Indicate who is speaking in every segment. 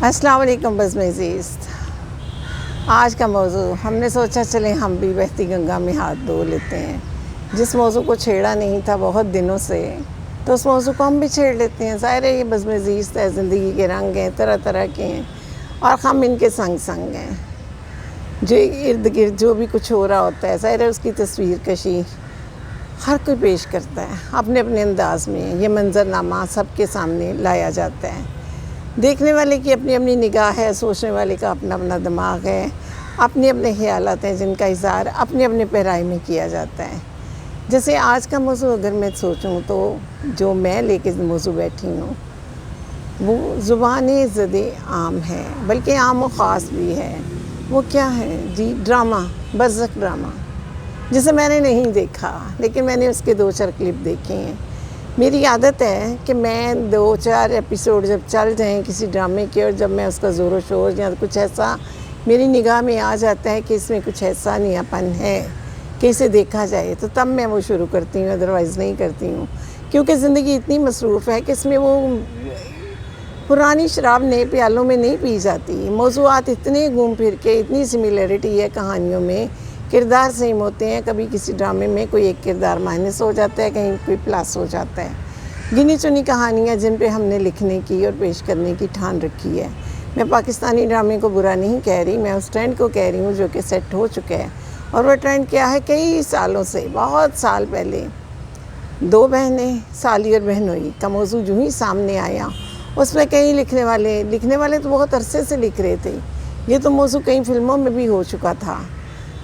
Speaker 1: السلام علیکم بزم عزیز۔ آج کا موضوع ہم نے سوچا چلیں ہم بھی بہتی گنگا میں ہاتھ دھو لیتے ہیں۔ جس موضوع کو چھیڑا نہیں تھا بہت دنوں سے، تو اس موضوع کو ہم بھی چھیڑ لیتے ہیں۔ ظاہر ہے یہ بزم عزیز ہے، زندگی کے رنگ ہیں، طرح طرح کے ہیں، اور ہم ان کے سنگ سنگ ہیں۔ جو ارد گرد جو بھی کچھ ہو رہا ہوتا ہے، ظاہر ہے اس کی تصویر کشی ہر کوئی پیش کرتا ہے اپنے اپنے انداز میں۔ یہ منظرنامہ سب کے سامنے لایا جاتا ہے۔ دیکھنے والے کی اپنی اپنی نگاہ ہے، سوچنے والے کا اپنا اپنا دماغ ہے، اپنے اپنے خیالات ہیں جن کا اظہار اپنے اپنے پیرائی میں کیا جاتا ہے۔ جیسے آج کا موضوع اگر میں سوچوں تو جو میں لے کے موضوع بیٹھی ہوں وہ زبان زد عام ہے، بلکہ عام و خاص بھی ہے۔ وہ کیا ہے جی؟ ڈرامہ، برزخ ڈرامہ، جسے میں نے نہیں دیکھا لیکن میں نے اس کے 2-4 کلپ دیکھے ہیں۔ میری عادت ہے کہ میں 2-4 ایپیسوڈ جب چل جائیں کسی ڈرامے کے، اور جب میں اس کا زور و شور یا کچھ ایسا میری نگاہ میں آ جاتا ہے کہ اس میں کچھ ایسا نیا پن ہے کہ اسے دیکھا جائے، تو تب میں وہ شروع کرتی ہوں، ادروائز نہیں کرتی ہوں۔ کیونکہ زندگی اتنی مصروف ہے کہ اس میں وہ پرانی شراب نئے پیالوں میں نہیں پی جاتی۔ موضوعات اتنے گھوم پھر کے، اتنی سملیرٹی ہے کہانیوں میں، کردار سیم ہوتے ہیں۔ کبھی کسی ڈرامے میں کوئی ایک کردار مائنس ہو جاتا ہے، کہیں کوئی پلس ہو جاتا ہے۔ گنی چنی کہانیاں جن پہ ہم نے لکھنے کی اور پیش کرنے کی ٹھان رکھی ہے۔ میں پاکستانی ڈرامے کو برا نہیں کہہ رہی، میں اس ٹرینڈ کو کہہ رہی ہوں جو کہ سیٹ ہو چکا ہے۔ اور وہ ٹرینڈ کیا ہے؟ کئی سالوں سے، بہت سال پہلے 2 بہنیں سالی اور بہنوئی کا موضوع جو ہی سامنے آیا، اس میں کئی لکھنے والے تو بہت عرصے سے لکھ رہے تھے۔ یہ تو موضوع کئی فلموں میں بھی ہو چکا تھا،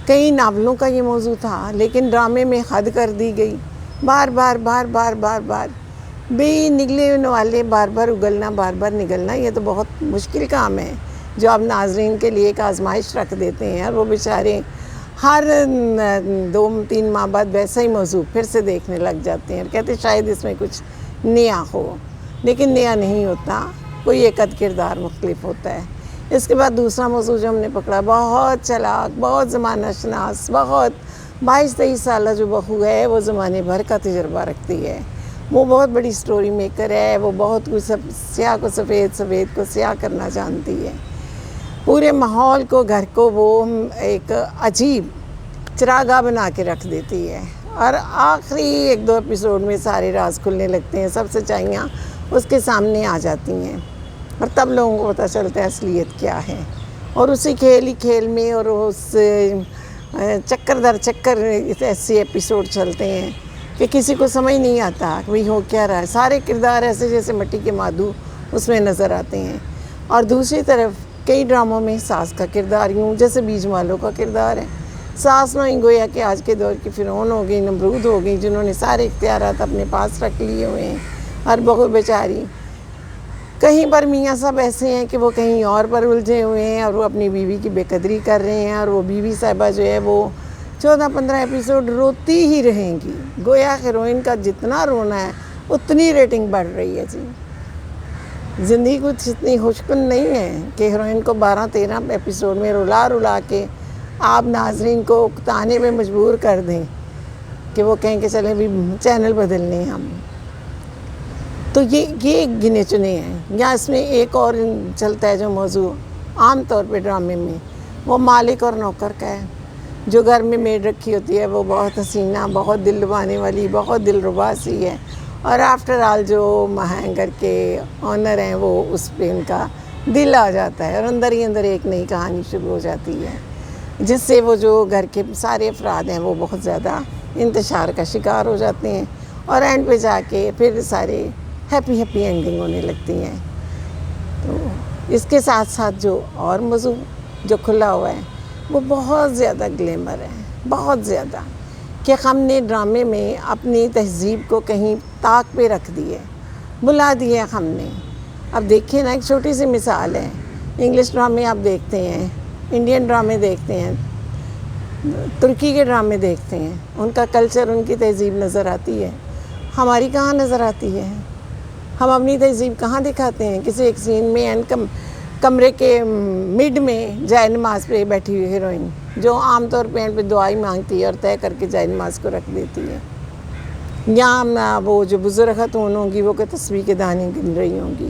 Speaker 1: کئی ناولوں کا یہ موضوع تھا، لیکن ڈرامے میں حد کر دی گئی۔ بار بار بے نگلے والے بار بار اگلنا، بار بار نگلنا، یہ تو بہت مشکل کام ہے جو آپ ناظرین کے لیے ایک آزمائش رکھ دیتے ہیں، اور وہ بیچارے ہر 2-3 ماہ بعد ویسا ہی موضوع پھر سے دیکھنے لگ جاتے ہیں اور کہتے ہیں شاید اس میں کچھ نیا ہو، لیکن نیا نہیں ہوتا، کوئی ایک اد کردار مختلف ہوتا ہے۔ اس کے بعد دوسرا موضوع جو ہم نے پکڑا، بہت چلاک، بہت زمانہ شناس، بہت 22-23 سالہ جو بہو ہے، وہ زمانے بھر کا تجربہ رکھتی ہے، وہ بہت بڑی سٹوری میکر ہے، وہ بہت کچھ سیاہ کو سفید، سفید کو سیاہ کرنا جانتی ہے۔ پورے ماحول کو، گھر کو وہ ایک عجیب چراگاہ بنا کے رکھ دیتی ہے، اور آخری 1-2 ایپیسوڈ میں سارے راز کھلنے لگتے ہیں، سب سچائیاں اس کے سامنے آ جاتی ہیں، اور تب لوگوں کو پتہ چلتا ہے اصلیت کیا ہے۔ اور اسی کھیل میں، اور اس چکر در چکر ایسے ایپیسوڈ چلتے ہیں کہ کسی کو سمجھ نہیں آتا کہ بھئی ہو کیا رہا ہے۔ سارے کردار ایسے جیسے مٹی کے مادو اس میں نظر آتے ہیں۔ اور دوسری طرف کئی ڈراموں میں ساس کا کردار یوں جیسے بیج مالو کا کردار ہے۔ ساس نوئی گویا کہ آج کے دور کی فرعون ہو گئی، نمرود ہو گئی، جنہوں نے سارے اختیارات اپنے پاس رکھ لیے ہوئے ہیں، اور بہو بیچاری کہیں پر میاں صاحب ایسے ہیں کہ وہ کہیں اور پر الجھے ہوئے ہیں، اور وہ اپنی بیوی کی بے قدری کر رہے ہیں، اور وہ بیوی صاحبہ جو ہے وہ 14-15 ایپیسوڈ روتی ہی رہیں گی۔ گویا ہیروئن کا جتنا رونا ہے اتنی ریٹنگ بڑھ رہی ہے۔ جی زندگی کچھ اتنی خوشکن نہیں ہے کہ ہیروئن کو 12-13 ایپیسوڈ میں رلا کے آپ ناظرین کو اکتانے میں مجبور کر دیں کہ وہ کہیں کہ چلیں بھی چینل بدل لیں ہم۔ تو یہ گنے چنے ہیں۔ یا اس میں ایک اور چلتا ہے جو موضوع عام طور پہ ڈرامے میں، وہ مالک اور نوکر کا ہے۔ جو گھر میں میڈ رکھی ہوتی ہے وہ بہت حسینہ، بہت دل لبانے والی، بہت دل ربا سی ہے، اور آفٹر آل جو مہنگر کے آنر ہیں وہ اس پہ ان کا دل آ جاتا ہے، اور اندر ہی اندر ایک نئی کہانی شروع ہو جاتی ہے، جس سے وہ جو گھر کے سارے افراد ہیں وہ بہت زیادہ انتشار کا شکار ہو جاتے ہیں، اور اینڈ پہ جا کے پھر سارے ہیپی اینڈنگ ہونے لگتی ہیں۔ تو اس کے ساتھ ساتھ جو اور موضوع جو کھلا ہوا ہے وہ بہت زیادہ گلیمر ہے، بہت زیادہ، کہ ہم نے ڈرامے میں اپنی تہذیب کو کہیں طاق پہ رکھ دیے، بلا دیا ہم نے۔ اب دیکھیں نا، ایک چھوٹی سی مثال ہے، انگلش ڈرامے آپ دیکھتے ہیں، انڈین ڈرامے دیکھتے ہیں، ترکی کے ڈرامے دیکھتے ہیں، ان کا کلچر، ان کی تہذیب نظر آتی ہے، ہماری کہاں نظر آتی ہے؟ ہم اپنی تہذیب کہاں دکھاتے ہیں؟ کسی ایک سین میں کمرے کے مڈ میں جائے نماز پہ بیٹھی ہوئی ہیروئن، جو عام طور پہ اینڈ پہ دعائی مانگتی ہے اور طے کر کے جائے نماز کو رکھ دیتی ہے، یا وہ جو بزرگ خاتون ہوں گی وہ کہ تسبیح کے دانے گن رہی ہوں گی۔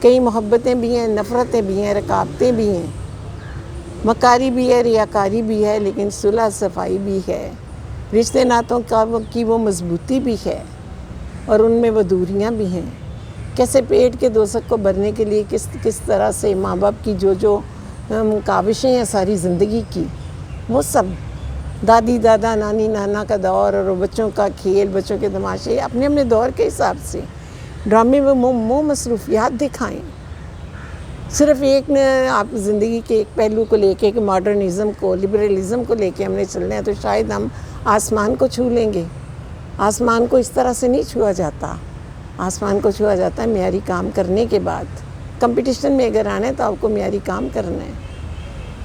Speaker 1: کئی محبتیں بھی ہیں، نفرتیں بھی ہیں، رکاوٹیں بھی ہیں، مکاری بھی ہے، ریاکاری بھی ہے، لیکن صلح صفائی بھی ہے، رشتے ناتوں کی وہ مضبوطی بھی ہے، اور ان میں وہ دوریاں بھی ہیں۔ کیسے پیٹ کے دوزخ کو بھرنے کے لیے کس طرح سے ماں باپ کی جو کاوشیں ہیں ساری زندگی کی، وہ سب دادی دادا نانی نانا کا دور اور بچوں کا کھیل، بچوں کے تماشے اپنے اپنے دور کے حساب سے ڈرامے میں مصروفیات دکھائیں۔ صرف ایک آپ زندگی کے ایک پہلو کو لے کے کہ ماڈرنزم کو، لبرلزم کو لے کے ہم نے چلنا ہے تو شاید ہم آسمان کو چھو لیں گے۔ آسمان کو اس طرح سے نہیں چھوا جاتا، آسمان کو چھوا جاتا ہے معیاری کام کرنے کے بعد۔ کمپٹیشن میں اگر آنا ہے تو آپ کو معیاری کام کرنا ہے،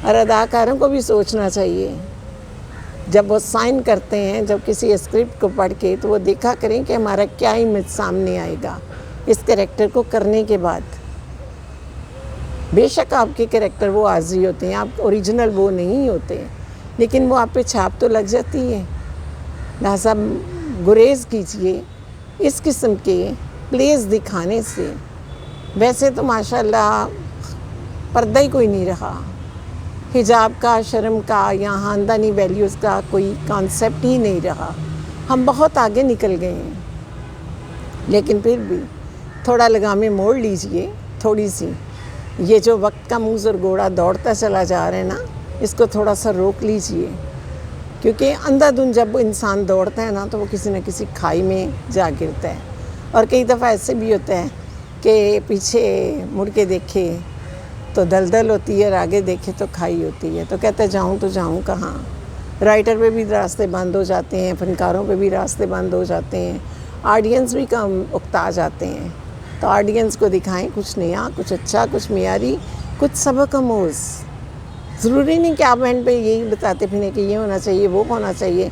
Speaker 1: اور اداکاروں کو بھی سوچنا چاہیے جب وہ سائن کرتے ہیں، جب کسی اسکرپٹ کو پڑھ کے، تو وہ دیکھا کریں کہ ہمارا کیا امیج سامنے آئے گا اس کریکٹر کو کرنے کے بعد۔ بے شک آپ کے کریکٹر وہ عارضی ہوتے ہیں، آپ اوریجنل وہ نہیں ہوتے، لیکن وہ آپ پہ چھاپ تو لگ جاتی ہے۔ لہٰذا گریز کیجئے اس قسم کے پلیز دکھانے سے۔ ویسے تو ماشاءاللہ پردہ ہی کوئی نہیں رہا، حجاب کا، شرم کا یا خاندانی ویلیوز کا کوئی کانسیپٹ ہی نہیں رہا۔ ہم بہت آگے نکل گئے ہیں، لیکن پھر بھی تھوڑا لگامیں موڑ لیجئے، تھوڑی سی۔ یہ جو وقت کا موز اور گھوڑا دوڑتا چلا جا رہا ہے نا، اس کو تھوڑا سا روک لیجئے، کیونکہ اندھا دھن جب انسان دوڑتا ہے نا تو وہ کسی نہ کسی کھائی میں جا گرتا ہے، اور کئی دفعہ ایسے بھی ہوتا ہے کہ پیچھے مڑ کے دیکھے تو دلدل ہوتی ہے اور آگے دیکھے تو کھائی ہوتی ہے، تو کہتا ہے جاؤں تو جاؤں کہاں۔ رائٹر پہ بھی راستے بند ہو جاتے ہیں، فنکاروں پہ بھی راستے بند ہو جاتے ہیں، آڈینس بھی کم اکتا جاتے ہیں۔ تو آڈینس کو دکھائیں کچھ نیا، کچھ اچھا، کچھ معیاری، کچھ سبق آموز۔ ضروری نہیں کہ آپ اینڈ پہ یہی بتاتے پھریں کہ یہ ہونا چاہیے، وہ ہونا چاہیے۔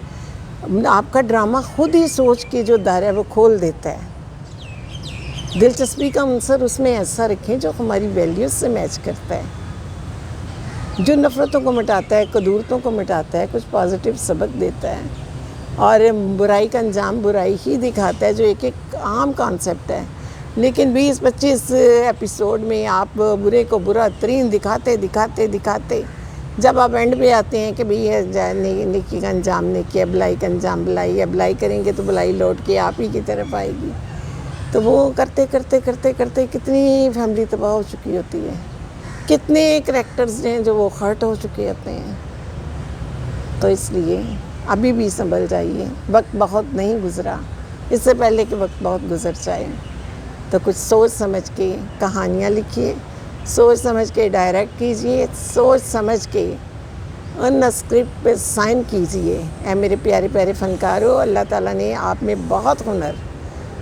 Speaker 1: آپ کا ڈرامہ خود ہی سوچ کے جو دائرہ ہے وہ کھول دیتا ہے۔ دلچسپی کا عنصر اس میں ایسا رکھیں جو ہماری ویلیوز سے میچ کرتا ہے، جو نفرتوں کو مٹاتا ہے، قدورتوں کو مٹاتا ہے، کچھ پازیٹیو سبق دیتا ہے، اور برائی کا انجام برائی ہی دکھاتا ہے، جو ایک عام کانسیپٹ ہے۔ لیکن 20-25 ایپیسوڈ میں آپ برے کو برا ترین دکھاتے دکھاتے دکھاتے جب آپ اینڈ پہ آتے ہیں کہ بھئی نیکی کا انجام نیکی ہے، بلائی کا انجام بلائی ہے، بلائی کریں گے تو بلائی لوٹ کے آپ ہی کی طرف آئے گی، تو وہ کرتے کرتے کرتے کرتے کتنی فیملی تباہ ہو چکی ہوتی ہے، کتنے کریکٹرز ہیں جو وہ ہرٹ ہو چکے ہوتے ہیں۔ تو اس لیے ابھی بھی سنبھل جائیے، وقت بہت نہیں گزرا، اس سے پہلے کہ وقت بہت گزر جائے۔ تو کچھ سوچ سمجھ کے کہانیاں لکھیے، سوچ سمجھ کے ڈائریکٹ کیجئے، سوچ سمجھ کے ان اسکرپٹ پہ سائن کیجئے۔ اے میرے پیارے پیارے فنکاروں، اللہ تعالیٰ نے آپ میں بہت ہنر،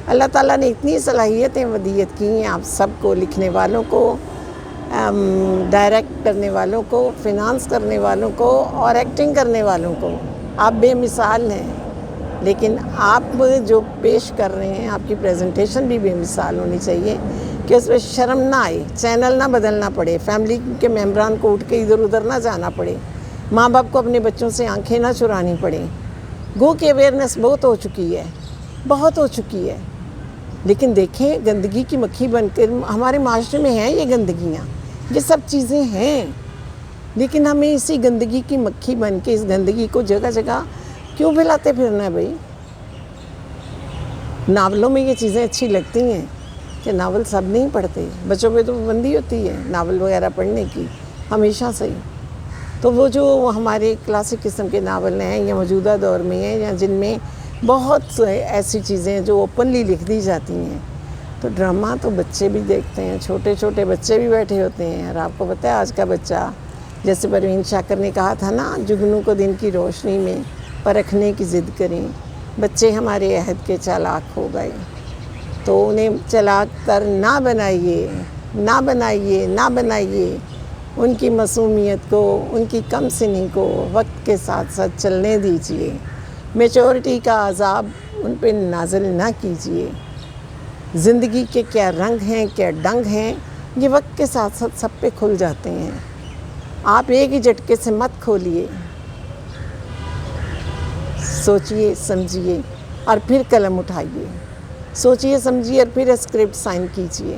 Speaker 1: اللہ تعالیٰ نے اتنی صلاحیتیں ودیت کی ہیں آپ سب کو، لکھنے والوں کو، ڈائریکٹ کرنے والوں کو، فنانس کرنے والوں کو، اور ایکٹنگ کرنے والوں کو۔ آپ بے مثال ہیں، لیکن آپ جو پیش کر رہے ہیں، آپ کی پریزنٹیشن بھی بے مثال ہونی چاہیے کہ اس پہ شرم نہ آئے، چینل نہ بدلنا پڑے، فیملی کے ممبران کو اٹھ کے ادھر ادھر نہ جانا پڑے، ماں باپ کو اپنے بچوں سے آنکھیں نہ چرانی پڑیں۔ گو کہ اویئرنیس بہت ہو چکی ہے، بہت ہو چکی ہے، لیکن دیکھیں گندگی کی مکھی بن کر ہمارے معاشرے میں ہیں یہ گندگیاں، یہ سب چیزیں ہیں، لیکن ہمیں اسی گندگی کی مکھی بن کے اس گندگی کو جگہ جگہ کیوں پھیلاتے پھرنا ہے بھائی؟ ناولوں میں یہ چیزیں اچھی لگتی ہیں کہ ناول سب نہیں پڑھتے، بچوں پہ تو پابندی ہوتی ہے ناول وغیرہ پڑھنے کی ہمیشہ سے ہی، تو وہ جو ہمارے کلاسک قسم کے ناول ہیں یا موجودہ دور میں ہیں یا جن میں بہت ایسی چیزیں ہیں جو اوپنلی لکھ دی جاتی ہیں، تو ڈرامہ تو بچے بھی دیکھتے ہیں، چھوٹے چھوٹے بچے بھی بیٹھے ہوتے ہیں۔ اور آپ کو پتہ ہے آج کا بچہ، جیسے پروین شاکر نے کہا تھا نا، جگنو کو دن کی روشنی میں پرکھنے کی ضد کریں، بچے ہمارے عہد کے چالاک ہو گئے، تو انہیں چلاک تر نہ بنائیے، نہ بنائیے، نہ بنائیے، ان کی معصومیت کو، ان کی کم سنی کو وقت کے ساتھ ساتھ چلنے دیجیے، میچورٹی کا عذاب ان پہ نازل نہ کیجیے۔ زندگی کے کیا رنگ ہیں، کیا ڈنگ ہیں، یہ وقت کے ساتھ ساتھ سب پہ کھل جاتے ہیں، آپ ایک ہی جھٹکے سے مت کھولیے، سوچئے سمجھیے اور پھر قلم اٹھائیے، سوچئے سمجھیے اور پھر اسکرپٹ سائن کیجیے،